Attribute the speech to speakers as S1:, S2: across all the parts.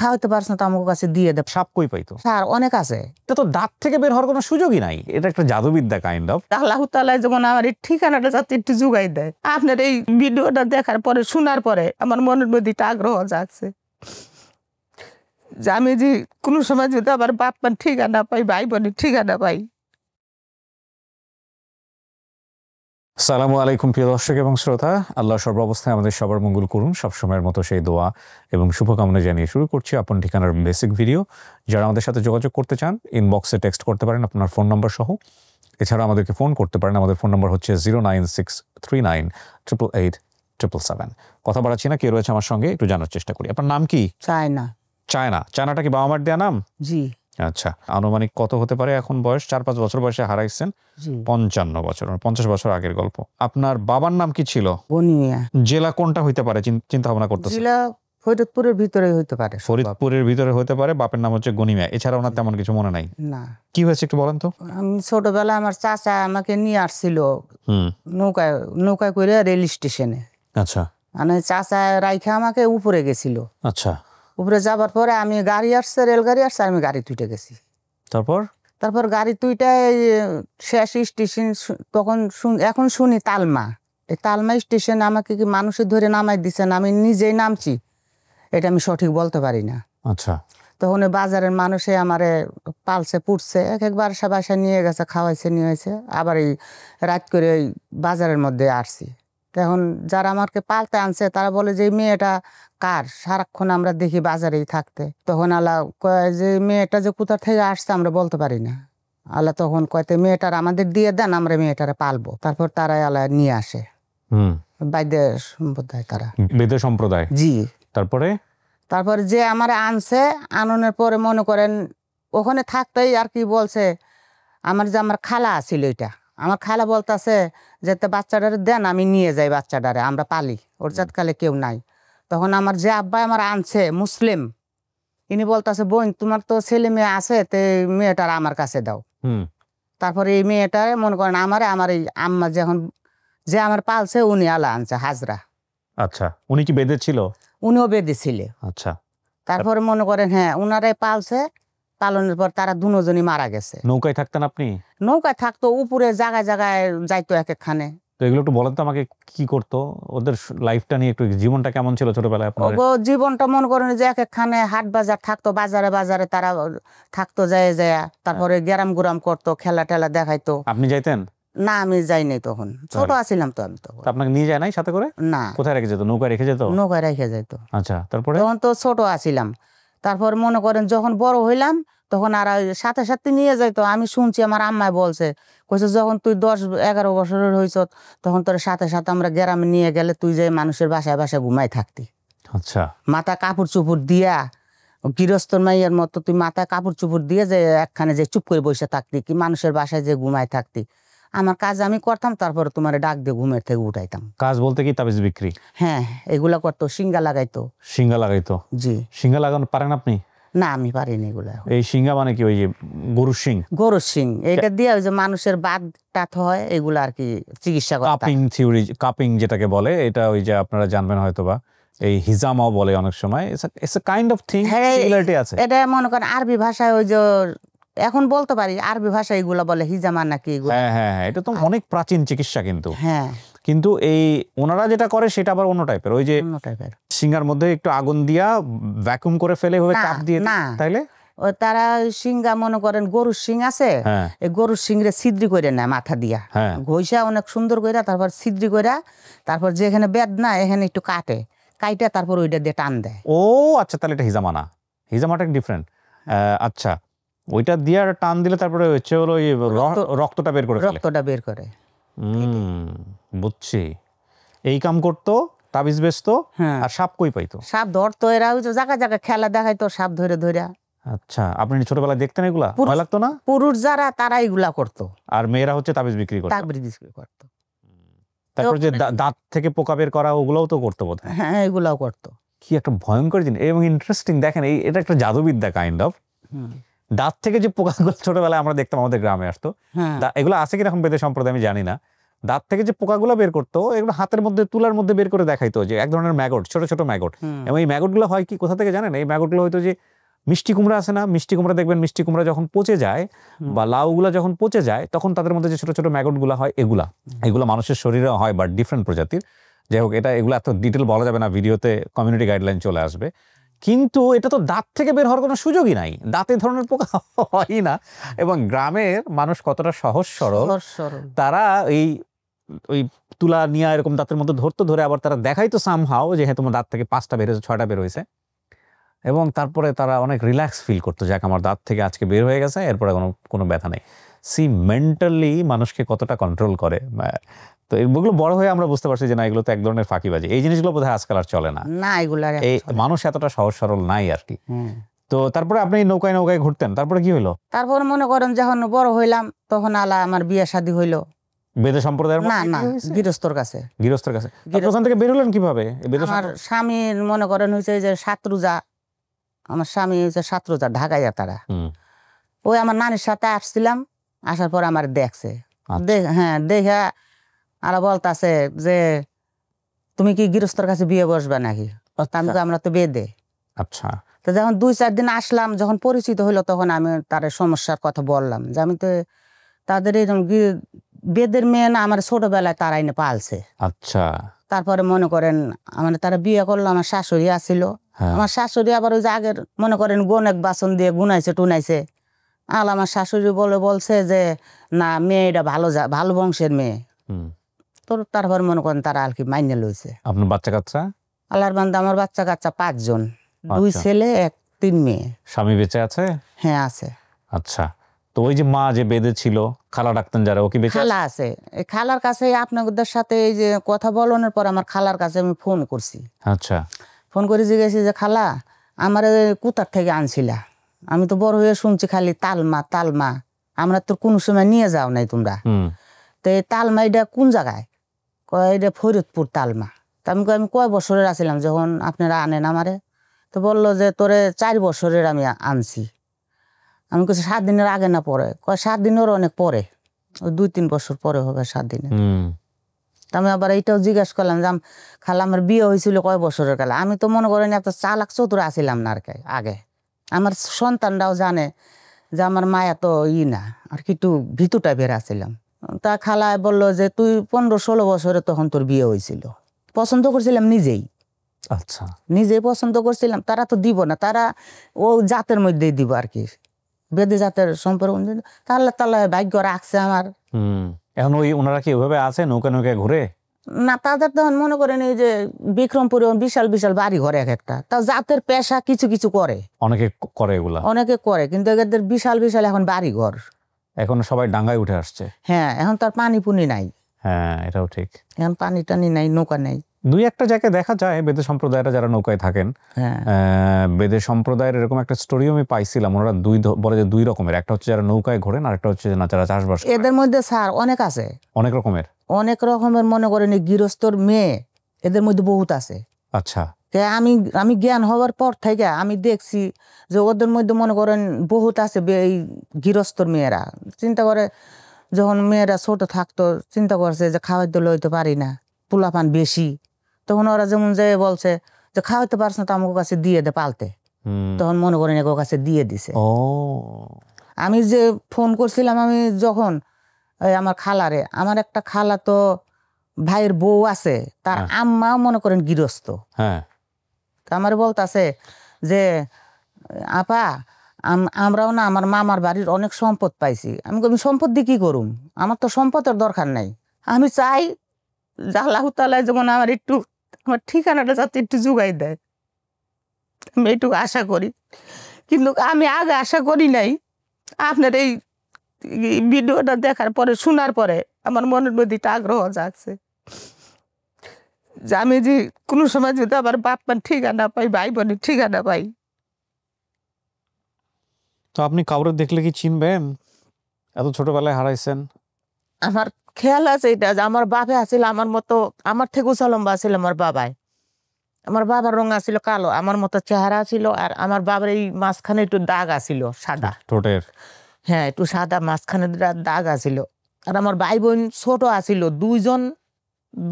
S1: খাওয়াতে পারছ না তো আমার কাছে দিয়ে দে।
S2: সাপ কই পাইতো?
S1: স্যার অনেক আছে।
S2: এটা তো দাঁত থেকে বের হওয়ার কোনো সুযোগই নাই, এটা একটা জাদুবিদ্যা কাইন্ড অফ।
S1: আল্লাহ তাআলা যেমন আমার এই ঠিকানাটা যাতে একটু জোগাই দেয়। আপনার এই ভিডিওটা দেখার পরে শোনার পরে আমার মনের মধ্যে একটা আগ্রহ জাগছে যে আমি যে কোনো সময় যদি আমার বাপ মার ঠিকানা পাই, ভাই বোনের ঠিকানা পাই।
S2: আসসালামু আলাইকুম প্রিয় দর্শক এবং শ্রোতা, আল্লাহ সর্বাবস্থায় আমাদের সবার মঙ্গল করুন, সবসময়ের মতো সেই দোয়া এবং শুভকামনা জানিয়ে শুরু করছি আপন ঠিকানার বেসিক ভিডিও। যারা আমাদের সাথে যোগাযোগ করতে চান ইনবক্সে টেক্সট করতে পারেন আপনার ফোন নম্বর সহ, এছাড়া আমাদেরকে ফোন করতে পারেন। আমাদের ফোন নম্বর হচ্ছে 09639887777। কথা বাড়াচ্ছি না, কে রয়েছে আমার সঙ্গে একটু জানার চেষ্টা করি। আপনার নাম কি?
S1: চায়না।
S2: চায়না। চায়নাটা কি বাবা মার দেয়া নাম?
S1: জি।
S2: আচ্ছা, আনুমানিক কত হতে পারে এখন বয়স? 4-5 বছর বয়সে হারাইছেন। 55 বছর, 50 বছর আগের গল্প। আপনার বাবার নাম কি ছিল?
S1: গনি মিয়া।
S2: জেলা কোনটা হইতে পারে চিন্তা ভাবনা করতেছেন?
S1: জেলা ফরিদপুরের ভিতরে হইতে পারে।
S2: ফরিদপুরের ভিতরে হতে পারে। বাপের নাম হচ্ছে গনি মিয়া, এছাড়া ওনার তেমন কিছু মনে নাই?
S1: না।
S2: কি হয়েছে একটু বলেন তো।
S1: আমি ছোটবেলায় আমার চাচা আমাকে নিয়ে আসছিল নৌকায় করে রেল স্টেশনে।
S2: আচ্ছা।
S1: মানে চাচা রাইখা আমাকে উপরে গেছিল।
S2: আচ্ছা।
S1: উপরে যাবার পরে আমি গাড়ি আসছে, রেলগাড়ি আসছে, আমি গাড়ি তুইটে গেছি। তারপর গাড়ি তুইটায় শেষ স্টেশন তখন এখন শুনি তালমা। এই তালমা স্টেশন আমাকে কি মানুষের ধরে নামাই দিচ্ছেন, আমি নিজেই নামছি, এটা আমি সঠিক বলতে পারি না।
S2: আচ্ছা।
S1: তখন ওই বাজারের মানুষে আমারে পালছে পুড়ছে, একবার বাসায় নিয়ে গেছে, খাওয়াইছে, নিয়ে হয়েছে। আবার এই রাত করে ওই বাজারের মধ্যে আসছি। তখন যারা আমাকে পালতে আনছে তারা বলে যে মেয়েটা কার, সারাক্ষণ আমরা দেখি বাজারেই থাকতে। তখন আল্লাহ কয় যে মেয়েটা যে কোথা থেকে আসছে আমরা বলতে পারি না। আল্লাহ তখন কয়তে মেয়েটার আমাদের দিয়ে দেন, আমরা মেয়েটারে পালবো। তারপর তারাই আল্লাহ নিয়ে আসে। বাইদে সম্প্রদায়, তারা
S2: বেদে সম্প্রদায়।
S1: জি।
S2: তারপরে
S1: যে আমার আনছে, আননের পরে মনে করেন ওখানে থাকতেই আর কি বলছে আমার যে আমার খালা আছিল, এটা আমার খালা বলতেছে যে বাচ্চাটারে দেন, আমি নিয়ে যাই বাচ্চাটারে, আমরা পালি, ওর জাতকালে কেউ নাই। তখন আমার যে আব্বা আমার আনছে মুসলিম, ইনি বলতেছে বোন তোমার তো ছেলে মেয়ে আছে, তে মেয়েটার আমার কাছে দাও। তারপরে এই মেয়েটারে মনে করেন আমার এই আম্মা যখন যে আমার পালছে উনি আলা আনছে হাজরা।
S2: আচ্ছা। উনি কি বেদে ছিল?
S1: উনিও বেদে ছিল।
S2: আচ্ছা।
S1: তারপরে মনে করেন হ্যাঁ উনারাই পালছে, পালনের পর তারা দুজনই মারা গেছে।
S2: নৌকায় থাকতেন আপনি?
S1: নৌকায় থাকতো, উপরে জায়গায় জায়গায় যাইতো এক একখানে।
S2: তো এগুলো একটু বলেন তো আমাকে, কি করতো ওদের লাইফটা নিয়ে, একটু জীবনটা কেমন ছিল ছোটবেলায় আপনার?
S1: জীবনটা মনে করেন যে এক একখানে হাট বাজার থাকতো, বাজারে বাজারে তারা থাকতো, যায় যায়। তারপরে গ্যারাম গুরাম করতো, খেলা টেলা দেখাইতো।
S2: আপনি যাইতেন?
S1: না আমি যাইনি, তখন ছোট আছিলাম তো। আমি তখন
S2: আপনাকে নিয়ে যায় নাই সাথে করে?
S1: না।
S2: কোথায় রেখে যেত? নৌকায় রেখে যেত?
S1: নৌকায় রেখে যেত।
S2: আচ্ছা। তারপরে?
S1: তখন তো ছোট আছিলাম। তারপর মনে করেন যখন বড় হইলাম তখন আর সাথে সাথে নিয়ে যাইতো। আমি শুনছি আমার আম্মায় বলছে, কইছে যখন তুই 10-11 বছরের হইছ তখন তোর সাথে সাথে আমরা গ্রামে নিয়ে গেলে তুই যে মানুষের বাসায় বাসায় ঘুমাই থাকতি।
S2: আচ্ছা।
S1: মাথা কাপড় চুপড় দিয়া, গৃহস্থর মাইয়ের মতো তুই মাথায় কাপড় চুপড় দিয়ে যে একখানে যে চুপ করে বসে থাকতি, কি মানুষের বাসায় যে ঘুমাই থাকতি। আমার কাজ আমি করতাম, তারপরে তোমার ডাক দিয়ে ঘুমের থেকে উঠাইতাম।
S2: কাজ বলতে কি তাবিজ বিক্রি? হ্যাঁ,
S1: এগুলা করতো। সিঙ্গা লাগাইতো।
S2: সিঙ্গা লাগাইতো? জি। সিঙ্গা লাগানো পারেন আপনি?
S1: না আমি পারিনি এগুলা।
S2: এই সিঙ্গা মানে কি? ওই যে গরুর শিং? গরুর শিং,
S1: এটা দিয়ে ওই যে মানুষের বাত টাত হয় এগুলা আর কি চিকিৎসা করে।
S2: কাপিং থিওরি, কাপিং যেটাকে বলে, এটা ওই যে আপনারা জানবেন হয়তো বা এই হিজামাও বলে অনেক সময়। It's a kind of thing, similarity আছে।
S1: এটা মনে করেন আরবি ভাষায় ওই যে এখন বলতে পারি আরবি ভাষায় এগুলা বলে হিজামা নাকি এগুলা।
S2: হ্যাঁ হ্যাঁ হ্যাঁ, এটা তো অনেক প্রাচীন চিকিৎসা কিন্তু।
S1: হ্যাঁ।
S2: কিন্তু এই ওনারা যেটা করে সেটা আবার অন্য টাইপের। ওই যে সিঙ্গার মধ্যে একটু আগুন দিয়া ভ্যাকুম করে ফেলে হবে, চাপ দিয়ে। তাইলে
S1: তারা সিঙ্গা মনে করেন গরুর শিং আছে, এই গরুর শিংরে ছিদ্রি করে নেয় মাথা দিয়া, ঘষা অনেক সুন্দর করে, তারপর ছিদ্রি করে, তারপর যেখানে বেদনা এখানে একটু কাটে, কাইটা তারপর ওইটা দিয়ে টান দেয়।
S2: ও আচ্ছা, তাহলে এটা হিজামা না, হিজামাটা ডিফারেন্ট। আচ্ছা, ওইটা দিয়ে টান দিলে তারপরে হচ্ছে হলো ওই রক্তটা বের করে,
S1: রক্তটা বের করে।
S2: বুঝছি। এই কাম করতো, তাবিজ বেচতো। আর সাপ কই পাইতো?
S1: সাপ ধরতো, এরা ওই যে জায়গা জায়গা খেলা দেখাইতো সাপ ধরে ধরে।
S2: আচ্ছা, আপনি ছোটবেলায় দেখতেন এগুলা? ভয় লাগতো না?
S1: পুরুষ যারা তারা এগুলা করতো,
S2: আর মেয়েরা হচ্ছে তাবিজ বিক্রি করতো।
S1: তাবিজ বিক্রি করতো।
S2: তারপর যে দাঁত থেকে পোকা বের করা, ওগুলোও তো করতো বোধহয়।
S1: হ্যাঁ, এগুলাও করতো।
S2: কি একটা ভয়ঙ্কর জিনিস এবং ইন্টারেস্টিং। দেখেন, এটা একটা জাদুবিদ্যা কাইন্ড অফ। দাঁত থেকে যে পোকাগুলো ছোটবেলায় আমরা দেখতাম, আমাদের গ্রামে আসতো, এগুলো আছে কিনা এখন বেদে সম্প্রদায় আমি জানি না, দাঁত থেকে যে পোকাগুলো বের করতো এগুলো হাতের মধ্যে তুলার মধ্যে বের করে দেখাইতো যে এক ধরনের ম্যাগট, ছোট ছোট ম্যাগট। এবং এই ম্যাগটগুলো হয় কি কোথা থেকে জানেন? এই ম্যাগটগুলো হয়তো যে মিষ্টি কুমড়া আছে না, মিষ্টি কুমড়া দেখবেন মিষ্টি কুমড়া যখন পচে যায় বা লাউগুলা যখন পচে যায় তখন তাদের মধ্যে যে ছোট ছোট ম্যাগটগুলো হয় এগুলা মানুষের শরীরে হয় বাট ডিফারেন্ট প্রজাতির। যাই হোক, এগুলো এত ডিটেল বলা যাবে না, ভিডিওতে কমিউনিটি গাইডলাইন চলে আসবে। কিন্তু এটা তো দাঁত থেকে বের হওয়ার কোনো সুযোগই নাই, দাঁতে ধরনের পোকা হয়ই না। এবং গ্রামের মানুষ কতটা সহজ সরল, তারা ওই তুলা নিয়ে এরকম দাঁতের মধ্যে ধরতো, ধরে আবার তারা দেখাইতো সামহাও যে হ্যাঁ তোমার দাঁত থেকে 5টা বের হয়েছে, 6টা বের হয়েছে। এবং তারপরে তারা অনেক রিল্যাক্স ফিল করতো, যাক আমার দাঁত থেকে আজকে বের হয়ে গেছে, এরপরে কোনো ব্যথা নেই। মেন্টালি মানুষকে কতটা কন্ট্রোল করে। তো এগুলো বড় হয়ে আমরা বুঝতে পারছি যে না, এগুলো তো এক ধরনের ফাঁকিবাজি। এই জিনিসগুলো বোধহয় আজকাল আর চলে না, এই মানুষ এতটা সহজ সরল নাই আর কি। তো তারপরে আপনি নৌকায় নৌকায় ঘুরতেন, তারপরে কি হইলো?
S1: তারপর মনে করেন যখন বড় হইলাম তখন আমার বিয়ে শাদী হইলো।
S2: বেদে সম্প্রদায়ের
S1: না গৃহস্থর কাছে।
S2: ওখান থেকে বের হলেন কিভাবে?
S1: আমার স্বামীর মনে করেন হয়েছে যে সাতরুজা, আমার স্বামী হয়েছে সাতরুজা ঢাকাইয়া তারা। ওই আমার নানির সাথে আসছিলাম, আসার পর আমার দেখছে, হ্যাঁ দেখা আর বলতাছে যে তুমি কি গৃহস্থর কাছে বিয়ে বসবে নাকি? আমরা তো বেদে।
S2: আচ্ছা।
S1: তো যখন 2-4 দিন আসলাম, যখন পরিচিত হইলো তখন আমি তার সমস্যার কথা বললাম যে আমি তো তাদের এরকম বেদের মেয়ে না, আমার ছোটবেলায় তারা এনে পালছে।
S2: আচ্ছা।
S1: তারপরে মনে করেন আমার তারা বিয়ে করলো, আমার শাশুড়ি আসছিল। আমার শাশুড়ি আবার ওই যে আগের মনে করেন গোনেক বাসন দিয়ে গুনাইছে টুনাইছে। আমার শাশুড়ি বলছে যে না মেয়েটা ভালো বংশের মেয়ে। তো তারপর মনে করেন তারা আর কি মাইনে লইছে।
S2: আপনার বাচ্চা কাচ্চা?
S1: আল্লাহর বান্দা আমার বাচ্চা কাচ্চা 5 জন, 2 ছেলে 3 মেয়ে।
S2: স্বামী বেঁচে আছে?
S1: হ্যাঁ আছে।
S2: আচ্ছা। তো ওই যে মা যে বেদে ছিল, খালা ডাকতেন যারা, ও কি বেঁচে?
S1: খালা আছে। এই খালার কাছে আপনাদের সাথে এই যে কথা বলানোর পর আমার খালার কাছে আমি ফোন করছি।
S2: আচ্ছা।
S1: ফোন করে জিজ্ঞেসি যে খালা আমার কোথার থেকে আনছিলা? আমি তো বড় হয়ে শুনছি খালি তালমা, আমরা তো কোনো সময় নিয়ে যাও নাই তোমরা। তো এই তালমা এটা কোন জায়গায়? কয় এটা ফরিদপুর তালমা। তা আমি কয় বছরের আছিলাম যখন আপনারা আনেন আমারে? তো বললো যে তোরে 4 বছরের আমি আনছি। আমি কইছি 7 দিনের আগে না পরে? কয় 7 দিনেরও অনেক পরে, ওই 2-3 বছর পরে হবে 7 দিনে। তা আমি আবার এইটাও জিজ্ঞাসা করলাম যে খালা আমার বিয়ে হয়েছিল কয় বছরের কালে? আমি তো মনে করেন এত চালাক চতুর আছিলাম না আর কি আগে। আমার সন্তানরাও জানে যে আমার মায়া তো না আর কি, একটু ভীতু টাইপের আছিলাম। তা খালায় বললো যে তুই 15-16 বছরে তখন তোর বিয়ে হয়েছিল। পছন্দ করছিলাম নিজেই।
S2: আচ্ছা।
S1: নিজেই পছন্দ করছিলাম, তারা তো দিব না, তারা ও জাতের মধ্যেই দিব আর কি, বেদে জাতের সম্পর্ক। তাহলে ভাগ্য রাখছে আমার।
S2: এখন ওনারা কি ওইভাবে আছে নৌকা নৌকায় ঘুরে?
S1: না তাদের তখন মনে করেন এই যে বিক্রমপুরে বিশাল বিশাল বাড়ি ঘরে এক একটা, তা জাতের পেশা কিছু কিছু করে,
S2: অনেকে করে এগুলা,
S1: অনেকে করে, কিন্তু এদের বিশাল বিশাল এখন বাড়ি ঘর।
S2: এখন সবাই ডাঙ্গায় উঠে আসছে।
S1: হ্যাঁ এখন তার পানি পুনি নাই।
S2: হ্যাঁ এটাও ঠিক,
S1: এখন পানি টানি নাই, নৌকা নেই।
S2: 2-1টা জায়গায় দেখা যায় বেদে সম্প্রদায়েরা যারা নৌকায় থাকেন। বেদে সম্প্রদায়ের এরকম একটা স্টোরিও আমি পাইছিলাম, ওরা বলে যে 2 রকমের, একটা হচ্ছে যারা নৌকায় ঘোরেন আর একটা হচ্ছে না যারা চাষবাস।
S1: এদের মধ্যে স্যার অনেক আছে,
S2: অনেক রকমের
S1: মনে করেন গৃহস্থর মেয়ে এদের মধ্যে বহুত আছে।
S2: আচ্ছা।
S1: আমি জ্ঞান হওয়ার পর থেকে আমি দেখছি যে ওদের মধ্যে মনে করেন বহুত আছে এই গৃহস্থর মেয়েরা চিন্তা করে, যখন মেয়েরা ছোট থাকতো চিন্তা করছে যে খাওয়াইতে লইতে পারি না, পোলাপান বেশি, তখন ওরা যেমন যে বলছে যে খাওয়াইতে পারছ না তো আমার কাছে দিয়ে দে পালতে, তখন মনে করেন এর কাছে দিয়ে দিছে। আমি যে ফোন করছিলাম আমি যখন আমার খালারে, আমার একটা খালা তো ভাইয়ের বউ আছে, তার আম্মাও মনে করেন গৃহস্থ। আমার বলতাছে যে আপা আমরাও না আমার মামার বাড়ির অনেক সম্পদ পাইছি। আমি সম্পদ দিয়ে কি করুম, আমার তো সম্পদের দরকার নাই, আমি চাই আল্লাহ তাআলা যেমন আমার একটু আমার ঠিকানাটা যাতে একটু জোগাই দেয়, আমি এইটুকু আশা করি। কিন্তু আমি আগে আশা করি নাই, আপনার এই ভিডিওটা দেখার পরে শোনার পরে আমার মনের মধ্যে একটা আগ্রহ জাগছে যে আমি যে কোনো সময় যদি আমার বাপ মার ঠিকানা পাই, ভাই বোনের ঠিকানা পাই।
S2: তো আপনি কাউরে দেখলে কি চিনবেন? এত ছোটবেলায় হারাইছেন।
S1: আমার খেয়াল আছে এটা যে আমার বাপে আছিল আমার মতো, আমার থেকে উঁচা লম্বা ছিল আমার বাবাই। আমার বাবার রং আছিল কালো, আমার মতো চেহারা ছিল, আর আমার বাবার এই মাঝখানে একটু দাগ আছিল সাদা,
S2: ঠোঁটের।
S1: হ্যাঁ একটু সাদা মাঝখানে দাগ আছিল। আর আমার ভাই বোন ছোট আছিল,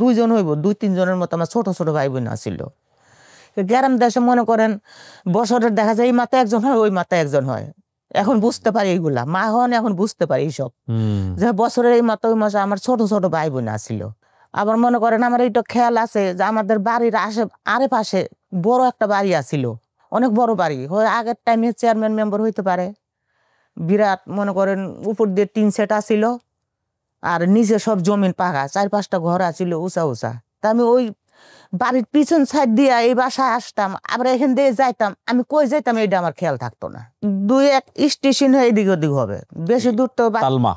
S1: দুইজন হইব, 2-3 জনের মতো আমার ছোট ছোট ভাই বোন আছিল। গ্রাম দেশে মনে করেন বছরের দেখা যায় এই মাথায় একজন হয়, ওই মাথায় একজন হয়। এখন বুঝতে পারি এইগুলা, মা হন এখন বুঝতে পারি এইসব, যে বছরের এই মাথা ওই মাসে আমার ছোট ছোট ভাই বোন আছিল। আবার মনে করেন আমার এইটা খেয়াল আছে যে আমাদের বাড়ির আশেপাশে বড় একটা বাড়ি আছিল, অনেক বড় বাড়ি, হয় আগের টাইমে চেয়ারম্যান মেম্বার হইতে পারে। বিরাট মনে করেন উপর দিয়ে 3 সেট আছিল, আর নিচে সব জমিন পাকা, 4-5টা ঘর আছিল উঁচা উঁচা। তা আমি ওই বাড়ির পিছন সাইড দিয়ে এই বাসায় আসতাম, আবার এখান দিয়ে যাইতাম, আমি কই যাইতাম এইটা আমার খেয়াল থাকতো না। 2-1 স্টেশন হয়ে এদিক ওদিক হবে, বেশি দূর তো
S2: তালমা।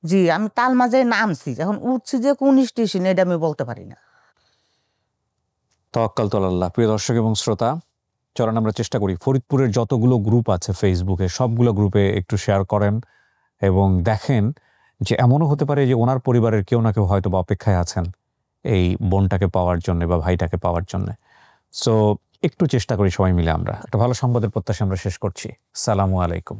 S1: জি, আমি তালমা যে নামছি, এখন উঠছি যে কোন স্টেশন এটা আমি বলতে পারি না।
S2: তাওয়াক্কাল তু আলাল্লাহ। প্রিয় দর্শক এবং শ্রোতা, চলেন আমরা চেষ্টা করি ফরিদপুরের যতগুলো গ্রুপ আছে ফেসবুকে, সবগুলো গ্রুপে একটু শেয়ার করেন এবং দেখেন যে এমনও হতে পারে যে ওনার পরিবারের কেউ না কেউ হয়তো বা অপেক্ষায় আছেন এই বোনটাকে পাওয়ার জন্য বা ভাইটাকে পাওয়ার জন্য। সো একটু চেষ্টা করি সবাই মিলে। আমরা একটা ভালো সংবাদের প্রত্যাশা আমরা শেষ করছি। সালামু আলাইকুম।